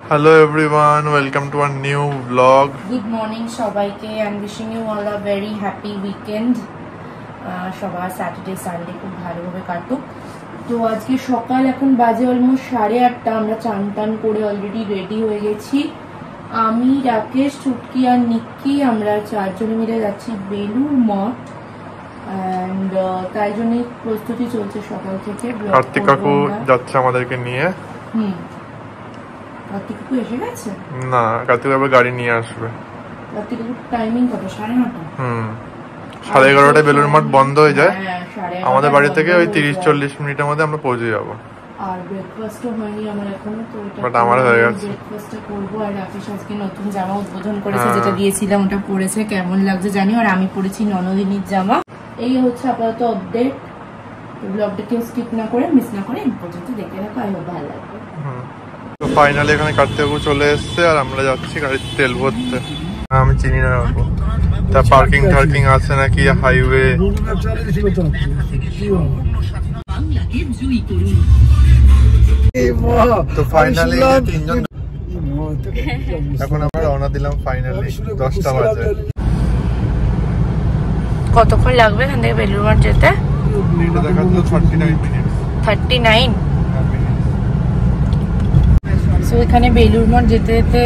Hello everyone, welcome to our new vlog. Good morning সবাইকে and wishing you all a very happy weekend. সবার Saturday Sunday খুব ভালোভাবে কাটুক। তো আজকে সকাল এখন বাজে অলমোস্ট 8:30। আমরা চান টান করে অলরেডি রেডি হয়ে গেছি। আমি, রাকেশ, চুটকি আর নিক্কি আমরা চারজনে মিলে যাচ্ছি বেলুর মঠ। and তাই জন্যই প্রস্তুতি চলছে সকাল থেকে। কার্তিক কাকু যাচ্ছে আমাদেরকে নিয়ে। কার্তিক কাকু এসে গেছে? না, কার্তিক কাকু গাড়ি নিয়ে আসবে। কার্তিক কাকুর টাইমিং কত? 9:30। 11:30টায় বেলুর মঠ বন্ধ হয়ে যায়। আমাদের বাড়ি থেকে ওই 30-40 মিনিটের মধ্যে আমরা পৌঁছে যাব। আর ব্রেকফাস্টও হয়নি আমার এখনো, তো এটা বাট আমার হয়ে গেছে। ব্রেকফাস্টটা করব। আর রাকেশ আজকে নতুন জামা উদ্বোধন করেছে, যেটা দিয়েছিলাম ওটা পরেছে, কেমন লাগছে জানি। আর আমি পরেছি ননদিনীর জামা। এই হচ্ছে আপাতত আপডেট। ব্লগটা কেউ স্কিপ না করে, মিস না করে পর্যন্ত দেখে রাখো, আই হোপ ভালো লাগবে। তো ফাইনালি এখানে কার্তিক কাকু চলে এসেছে আর আমরা যাচ্ছি গাড়িতে তেল ভরতে। আমি চিনি না কাকু, তা পার্কিং টার্কিং আছে নাকি হাইওয়ে। তো ফাইনালি তিনজন এখন আমরা রওনা দিলাম। ফাইনালি 10টা বাজে। কতক্ষণ লাগবে এখান থেকে বেলুর মঠ যেতে? এটা দেখাচ্ছিল 39 মিনিট। 39। সো এখানে বেলুর মঠ যেতে যেতে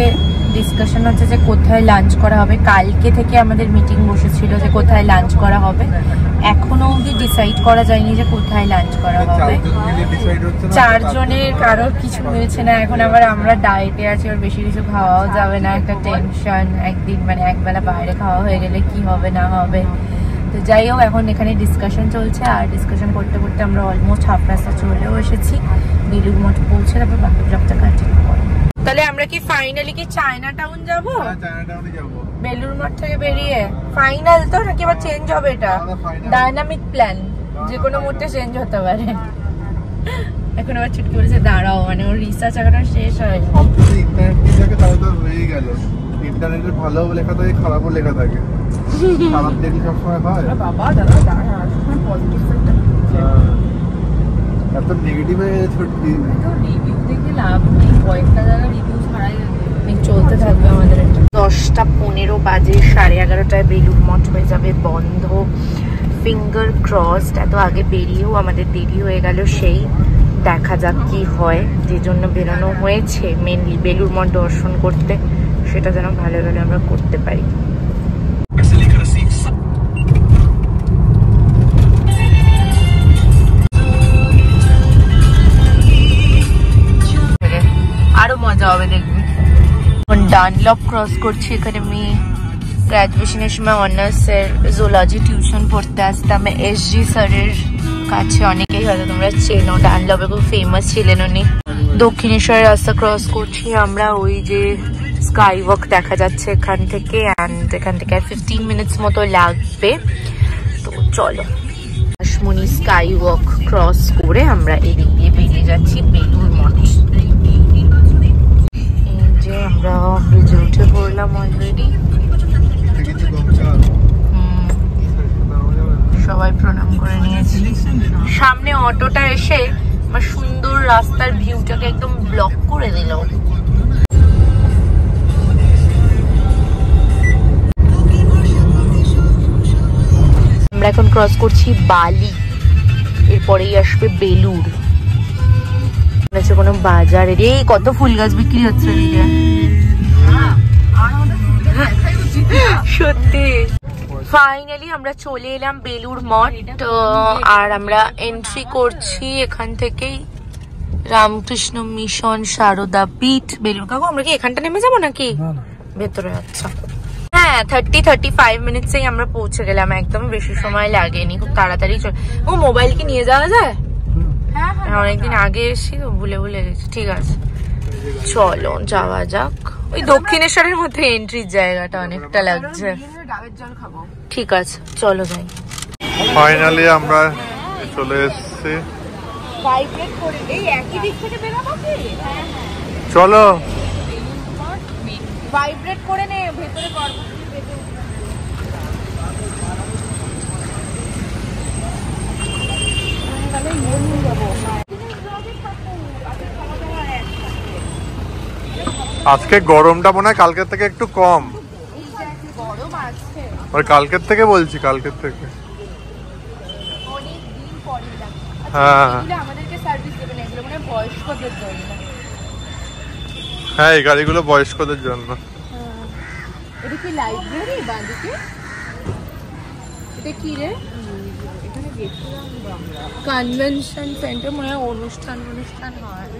ডিসকাশন হচ্ছে যে কোথায় লাঞ্চ করা হবে। কালকে থেকে আমাদের মিটিং বসেছিল যে কোথায় লাঞ্চ করা হবে। এখনো অবধি ডিসাইড করা যায়নি যে কোথায় লাঞ্চ করা হবে। চারজনের কারোর কিছু হয়েছে না। এখন আবার আমরা ডায়েটে আছি, আর বেশি কিছু খাওয়াও যাবে না, একটা টেনশন। একদিন মানে একবেলা বাইরে খাওয়া হয়ে গেলে কি হবে না হবে। তো যাই হোক, এখন এখানে ডিসকাশন চলছে। আর ডিসকাশন করতে করতে আমরা অলমোস্ট হাফ রাস্তা চলেও এসেছি। বেলুর মঠ পৌঁছে তারপর বাকি ব্লগটা কন্টিনিউ করব। তাহলে আমরা কি ফাইনালি কি চায়না টাউন যাবো? বেলুর মঠ থেকে বেরিয়ে ফাইনাল তো, নাকি আবার চেঞ্জ হবে? এটা ডায়নামিক প্ল্যান, যে কোনো মুহূর্তে চেঞ্জ হতে পারে। এখন আবার ছুটকি বলেছে দাঁড়াও, মানে ওর রিসার্চ এখনো শেষ হয়। ইন্টারনেটে ভালো লেখা থাকে, খারাপও লেখা থাকে। খারাপ দেখি সবসময় হয়। বাবা দাদা দাঁড়া, পজিটিভ সেক্টর এত নেগেটিভ ছুটকি রিভিউ দেখে লাভ নেই। কয়েকটা জায়গা রিভিউ ছাড়াই চলতে থাকবে আমাদের। 10:15 বাজে, 11:30টায় বেলুর মঠ হয়ে যাবে বন্ধ। Finger crossed. এত আগে বেরিয়েও আমাদের দেরি হয়ে গেল। সেই দেখা যাক কি হয়। যে জন্য বেরোনো হয়েছে মেনলি বেলুর মঠ দর্শন করতে, সেটা যেন ভালো ভালো আমরা করতে পারি। আরো মজা হবে দেখবি। ডানলপ ক্রস করছি। এখানে আমি গ্রাজুয়েশনের সময় অনার্সের জুলজি টিউশন পড়তে আসতাম এসজি স্যারের কাছে। অনেকেই হয়তো তোমরা চেনো, ডানলপে খুব ফেমাস ছিলেন উনি। দক্ষিণেশ্বরের রাস্তা ক্রস করছি আমরা। ওই যে স্কাই ওয়াক দেখা যাচ্ছে এখান থেকে, অ্যান্ড এখান থেকে 15 মিনিটস মতো লাগবে। তো চলো, আসমনি স্কাই ওয়াক ক্রস করে আমরা এদিক দিয়ে বেরিয়ে যাচ্ছি বেলুর মঠ। আমরা ব্রিজে উঠে পড়লাম অলরেডি। সবাই প্রণাম করে নিয়েছি। সামনে অটোটা এসে আমার সুন্দর রাস্তার ভিউটাকে একদম ব্লক করে দিল। আমরা এখন ক্রস করছি বালি, এরপরেই আসবে বেলুর। কোনো বাজারের এই কত ফুল গাছ বিক্রি হচ্ছে সত্যি। ফাইনালি আমরা চলে এলাম বেলুর মঠ। আর আমরা এন্ট্রি করছি এখান থেকেই রামকৃষ্ণ মিশন সারদা পীঠ বেলুর। কাকু আমরা কি এখানটা নেমে যাবো নাকি ভেতরে? আচ্ছা হ্যাঁ, 30-35 মিনিটসেই আমরা পৌঁছে গেলাম। একদম বেশি সময় লাগেনি, খুব তাড়াতাড়ি চলে। ও মোবাইল কি নিয়ে যাওয়া যায়? হ্যাঁ, অনেকদিন আগে এসেছি তো ভুলে গেছি। ঠিক আছে চলো যাওয়া যাক। ওই দক্ষিণেশ্বরের মধ্যে এন্ট্রির জায়গাটা অনেকটা লাগছে। ঠিক আছে চলো যাই। ফাইনালি আমরা চলে এসেছি। চলো ভাইব্রেট করে নে, ভেতরে আজকে গরমটা মনে হয় কালকের থেকে একটু কম। গরম আছে আর কালকের থেকে বলছি, কালকের থেকে। হ্যাঁ আমাদেরকে সার্ভিস দেবে না, এগুলো মানে বয়স্কদের জন্য। হ্যাঁ এই গাড়িগুলো বয়স্কদের জন্য। এটা কি লাইব্রেরি বাঁদিকে? এটা কি রে? এখানে গেছিলাম আমরা, কনভেনশন সেন্টার, মনে হয় অনুষ্ঠান হয়।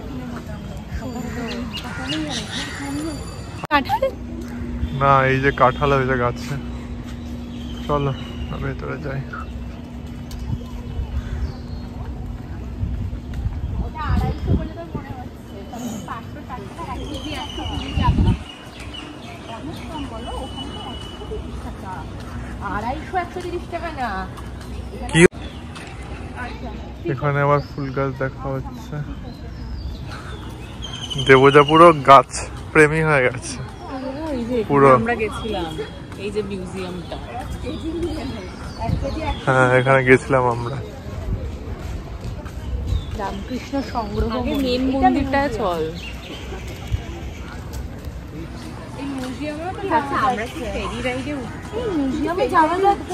কাঁঠাল না, এই যে কাঁঠাল হয়েছে গাছে। চলো ভেতরে যাই। এখানে আবার ফুল গাছ দেখা হচ্ছে। দেবজা পুরো গাছ প্রেমী হয়ে গেছে পুরো। আমরা গেছিলাম এই যে মিউজিয়ামটা, হ্যাঁ এখানে গেছিলাম আমরা। রামকৃষ্ণ সংগ্রহ, মেন মন্দিরটা চল। এই মিউজিয়ামে আমরা কি ফেরি রাইডে মিউজিয়ামে যাওয়া যাচ্ছে?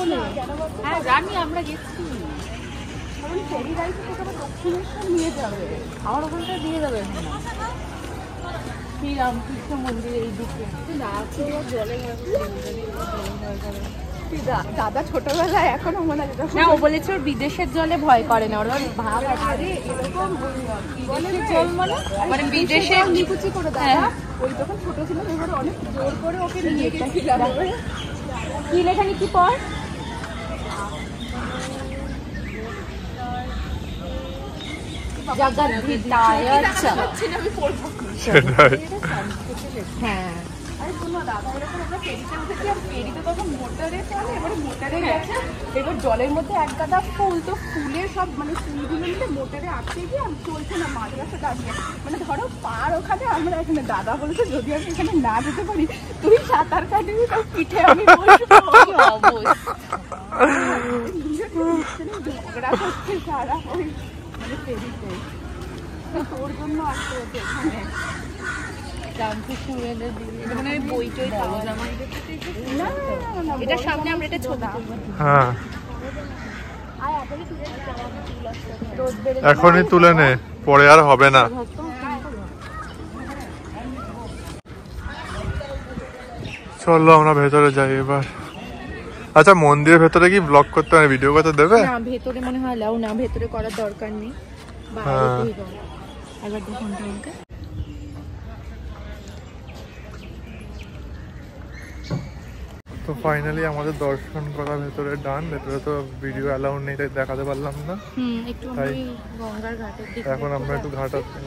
হ্যাঁ জানি, আমরা গেছি। ফেরি রাইড থেকে দক্ষিণেশ্বর নিয়ে যাবে, আমার ওখানটা দিয়ে যাবে। শ্রী রামকৃষ্ণ মন্দির এই দিকে জলে দাদা ছোটবেলায় এখনো মনে হয় না, ও বলেছে ওর বিদেশের জলে ভয় করে না, ওর ভাব আছে এরকম। বিদেশের জল মানে বিদেশে নিকুচি করে দেয়। ওই তখন ছোট ছিল, এবার অনেক জোর করে ওকে নিয়ে গেছিলাম। কি লেখালেখি পর জগদ্ধিতায়। আচ্ছা আমি পড়বো। হ্যাঁ আরে শোনো দাদা, এরকম আমরা ফেরিতে উঠেছি, আর ফেরিতে তখন মোটরে চলে, এবারে মোটরে গেছে, এবার জলের মধ্যে এক গাদা ফুল, তো ফুলের সব মানে ফুলগুলো মিলে মোটরে আটকে গিয়ে আর চলছে না, মাঝরাস্তা দাঁড়িয়ে। মানে ধরো পার ওখানে, আমরা এখানে। দাদা বলেছে যদি আমি এখানে না যেতে পারি তুই সাঁতার কাটবি, তার পিঠে আমি বসবো। ঝগড়া করছে সারা ওই মানে ফেরিতে, তোর জন্য আসতে হচ্ছে এখানে। এটার সামনে আমরা এটা ছবি তুলবো। হ্যাঁ এখনই তুলে নে, পরে আর হবে না। চলো আমরা ভেতরে যাই এবার। আচ্ছা মন্দিরের ভেতরে কি ব্লগ করতে হবে, ভিডিও করতে দেবে না? ভেতরে মনে হয় লাও না, ভেতরে করার দরকার নেই। একবার দেখুন আমাকে। তো ফাইনালি আমাদের দর্শন করা ভেতরে ডান। ভেতরে তো ভিডিও অ্যালাউ নেই, তাই দেখাতে পারলাম না। একটু গঙ্গার ঘাটের দিকে, এখন আমরা একটু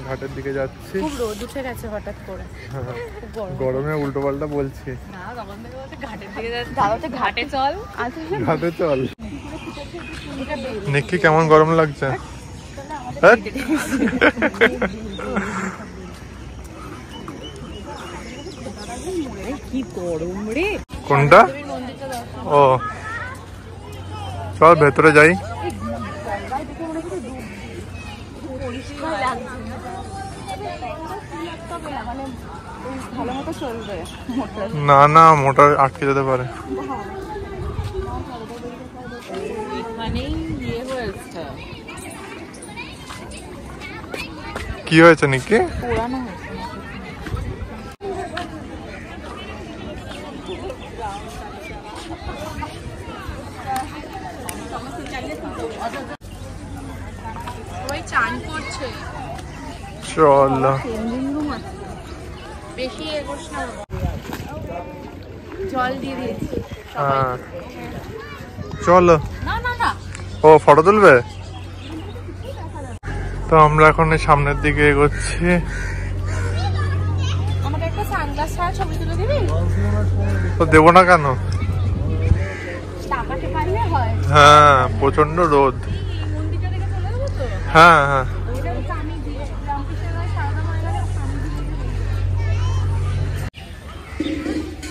ঘাটের দিকে যাচ্ছি। খুব রোদ উঠে গেছে হঠাৎ করে। হ্যাঁ গরমে উল্টো পাল্টা বলছি। ঘাটের দিকে যাচ্ছি, ঘাটে চল। ঘাটে চল। নিকি কেমন গরম লাগছে? কি গরম রে। কোনটা? ও চল ভেতরে যাই। না না মোটর আটকে যেতে পারে। কি হয়েছে নিকি? পুরানো হয়েছে। চান করছে। চল বেশি এগোস না, জল দিয়ে দিয়েছি। হ্যাঁ চলো। না না না, ও ফটো তুলবে? তো আমরা এখন সামনের দিকে এগোচ্ছি। আমাকে একটা সানগ্লাস ছাড়া ছবি তুলে দিবি? তো দেবো না কেন? টাকাতে পারলে হয়। হ্যাঁ প্রচন্ড রোদ। মন্দিরটা দেখে চলে যাবো তো। হ্যাঁ হ্যাঁ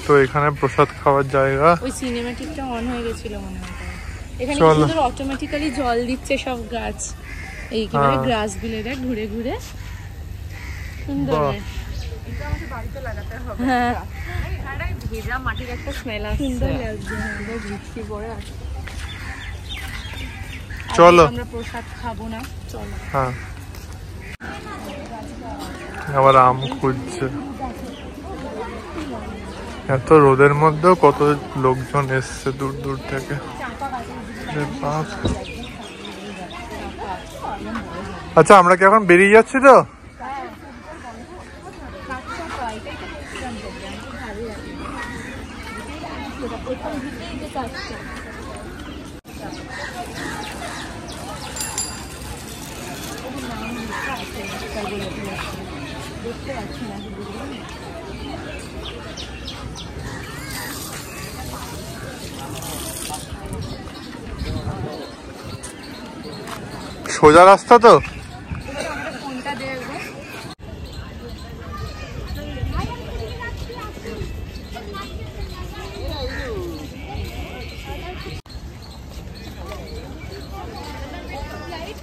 তো এখানে প্রসাদ খাওয়ার জায়গা। ওই সিনেম্যাটিকটা অন হয়ে গেছিল মনে হয়। এখানে সুন্দর অটোমেটিক্যালি জল দিচ্ছে সব গাছ, এই কিভাবে গ্রাস গুলো ঘুরে ঘুরে সুন্দর। হ্যাঁ ভেজা মাটির একটা স্মেল আসছে। চলো আমরা প্রসাদ খাবো না, চলো। হ্যাঁ আবার আম খুঁজছে। এত রোদের মধ্যেও কত লোকজন এসছে দূর দূর থেকে। আচ্ছা আমরা কি এখন বেরিয়ে যাচ্ছি তো? সোজা রাস্তা তো?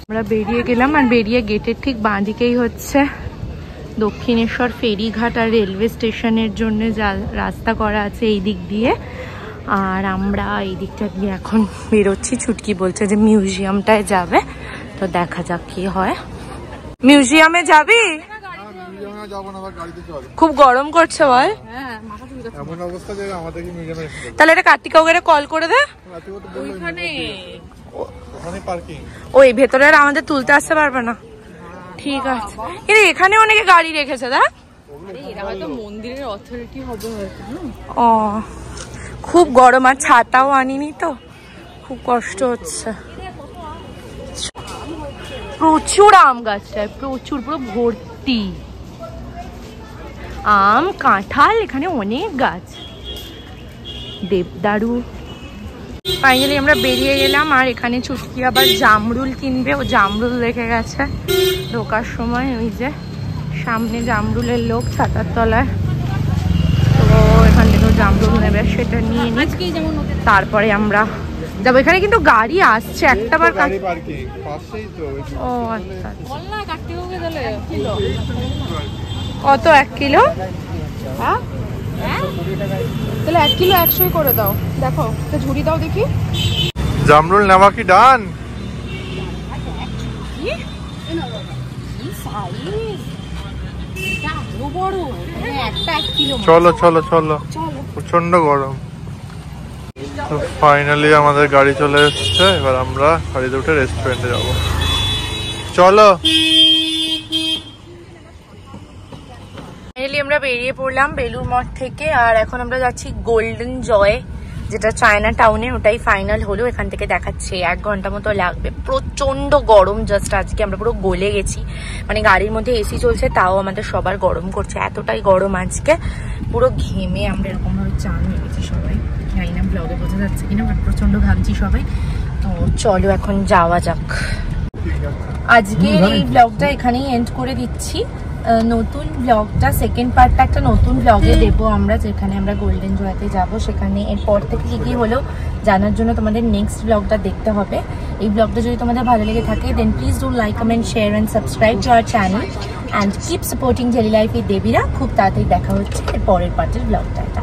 আমরা বেরিয়ে গেলাম, আর বেরিয়ে গেটের ঠিক বাঁ দিকেই হচ্ছে দক্ষিণেশ্বর ফেরিঘাট আর রেলওয়ে স্টেশনের জন্য যা রাস্তা করা আছে এই দিক দিয়ে। আর আমরা এই দিকটা দিয়ে এখন বেরোচ্ছি। ছুটকি বলছে যে মিউজিয়ামটায় যাবে, তো দেখা যাক কি হয়। মিউজিয়ামে যাবি? খুব গরম করছে বল। তাহলে এটা কার্তিকাকে কল করে দে। ওই ভেতরে আর আমাদের তুলতে আসতে পারবে না। ঠিক আছে, কিন্তু এখানে অনেকে গাড়ি রেখেছে। দেখ এরা হয়তো মন্দিরের অথরিটি হবে হয়তো। ও খুব গরম, আর ছাতাও আনিনি তো, খুব কষ্ট হচ্ছে। প্রচুর আম গাছটায়, প্রচুর, পুরো ভর্তি আম কাঁঠাল। এখানে অনেক গাছ, দেবদারু। ফাইনালি আমরা বেরিয়ে গেলাম, আর এখানে ছুটকি আবার জামরুল কিনবে। ও জামরুল রেখে গেছে ঢোকার সময়। ওই যে সামনে জামরুলের লোক ছাতার তলায়, তো এখান থেকে জামরুল নেবে, সেটা নিয়ে নিই, তারপরে আমরা যাবো। এখানে কিন্তু গাড়ি আসছে একটা বার। ও আচ্ছা, কত 1 কিলো? হ্যাঁ তাহলে 1 কিলো 100 করে দাও। দেখো তো ঝুড়ি দাও দেখি। জামরুল নেওয়া কি ডান? চলো চলো চলো, প্রচন্ড গরম। তো ফাইনালি আমাদের গাড়ি চলে এসছে, এবার আমরা গাড়িতে উঠে রেস্টুরেন্টে যাবো। চলো। ফাইনালি আমরা বেরিয়ে পড়লাম বেলুর মঠ থেকে, আর এখন আমরা যাচ্ছি গোল্ডেন জয়, যেটা চায়না টাউনে। ওটাই ফাইনাল হলো। এখান থেকে দেখাচ্ছে 1 ঘন্টা মতো লাগবে। প্রচন্ড গরম, জাস্ট আজকে আমরা পুরো গলে গেছি। মানে গাড়ির মধ্যে এসি চলছে, তাও আমাদের সবার গরম করছে, এতটাই গরম আজকে। পুরো ঘেমে আমরা এরকম ভাবে চান হয়ে গেছি সবাই। জানি না ব্লগে বোঝা যাচ্ছে কিনা, বাট প্রচন্ড ঘামছি সবাই। তো চলো এখন যাওয়া যাক। আজকের এই ব্লগটা এখানেই এন্ড করে দিচ্ছি। নতুন ব্লগটা, সেকেন্ড পার্টটা একটা নতুন ব্লগে দেবো আমরা, যেখানে আমরা গোল্ডেন জয়তে যাব। সেখানে এরপর থেকে কি কি হলো জানার জন্য তোমাদের নেক্সট ব্লগটা দেখতে হবে। এই ব্লগটা যদি তোমাদের ভালো লেগে থাকে, then please do like, comment, share and subscribe to our channel and keep supporting daily life with দেবীরা। খুব তাড়াতাড়ি দেখা হচ্ছে এর পরের পার্টের ব্লগটা।